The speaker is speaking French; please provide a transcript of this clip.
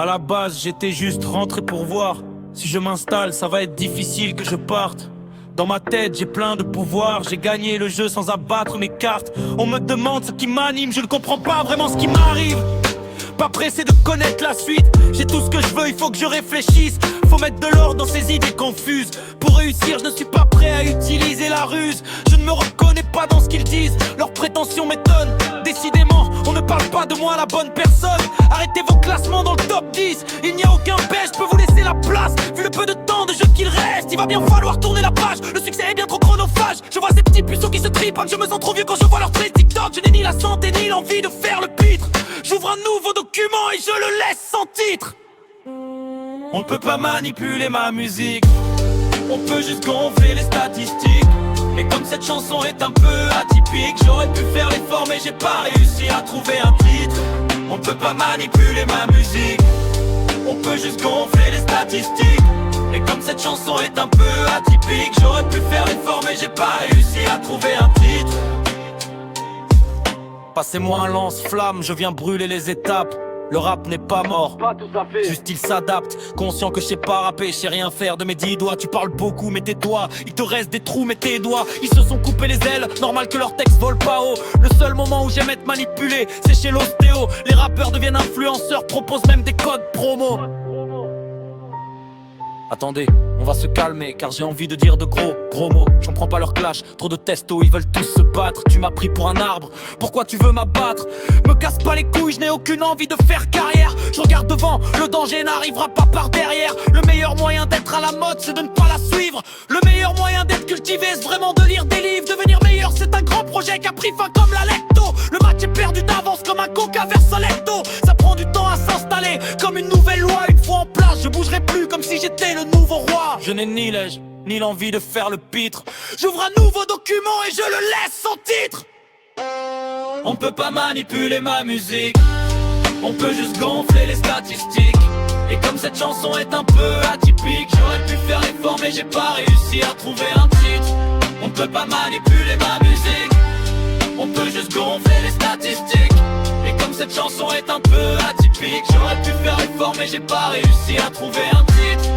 À la base, j'étais juste rentré pour voir. Si je m'installe, ça va être difficile que je parte. Dans ma tête, j'ai plein de pouvoirs. J'ai gagné le jeu sans abattre mes cartes. On me demande ce qui m'anime, je ne comprends pas vraiment ce qui m'arrive. Pas pressé de connaître la suite. J'ai tout ce que je veux, il faut que je réfléchisse. Faut mettre de l'ordre dans ces idées confuses. Pour réussir, je ne suis pas prêt à utiliser la ruse. Je ne me reconnais pas dans ce qu'ils disent. Leurs prétentions m'étonnent. Décidément, on ne parle pas de moi à la bonne personne. Arrêtez vos classements dans le top 10. Il n'y a aucun baisse, je peux vous laisser la place. Vu le peu de temps de jeu qu'il reste, il va bien falloir tourner la page. Le succès est bien trop chronophage. Je vois ces petits puceaux qui se trippent. Je me sens trop vieux quand je vois leur traits TikTok. Je n'ai ni la santé ni l'envie de faire le pitre. J'ouvre un nouveau document et je le laisse sans titre. On ne peut pas manipuler ma musique. On peut juste gonfler les statistiques. Et comme cette chanson est un peu atypique, j'aurais pu faire l'effort mais j'ai pas réussi à trouver un titre. On ne peut pas manipuler ma musique. On peut juste gonfler les statistiques. Et comme cette chanson est un peu atypique, j'aurais pu faire l'effort mais j'ai pas réussi à trouver un titre. Passez-moi un lance-flamme, je viens brûler les étapes. Le rap n'est pas mort, juste il s'adapte. Conscient que je sais pas rapper, je sais rien faire de mes 10 doigts. Tu parles beaucoup mais tais-toi, il te reste des trous mais tes doigts. Ils se sont coupés les ailes, normal que leur texte vole pas haut. Le seul moment où j'aime être manipulé, c'est chez l'ostéo. Les rappeurs deviennent influenceurs, proposent même des codes promo. Attendez, on va se calmer car j'ai envie de dire de gros mots. J'en prends pas leur clash, trop de testo, ils veulent tous se battre. Tu m'as pris pour un arbre, pourquoi tu veux m'abattre? Me casse pas les couilles, je n'ai aucune envie de faire carrière. Je regarde devant, le danger n'arrivera pas par derrière. Le meilleur moyen d'être à la mode, c'est de ne pas la suivre. Le meilleur moyen d'être cultivé, c'est vraiment de lire des livres. Devenir meilleur, c'est un grand projet qui a pris fin comme la lecto. Le match est perdu d'avance comme un coca vers Salecto. Ça prend du temps à s'installer, comme une nouvelle loi. Une fois en place, je bougerai plus comme si j'étais le nouveau roi. Je n'ai ni l'âge, ni l'envie de faire le pitre. J'ouvre un nouveau document et je le laisse sans titre. On peut pas manipuler ma musique. On peut juste gonfler les statistiques. Et comme cette chanson est un peu atypique, j'aurais pu faire l'effort mais j'ai pas réussi à trouver un titre. On peut pas manipuler ma musique. On peut juste gonfler les statistiques. Et comme cette chanson est un peu atypique, j'aurais pu faire l'effort mais j'ai pas réussi à trouver un titre.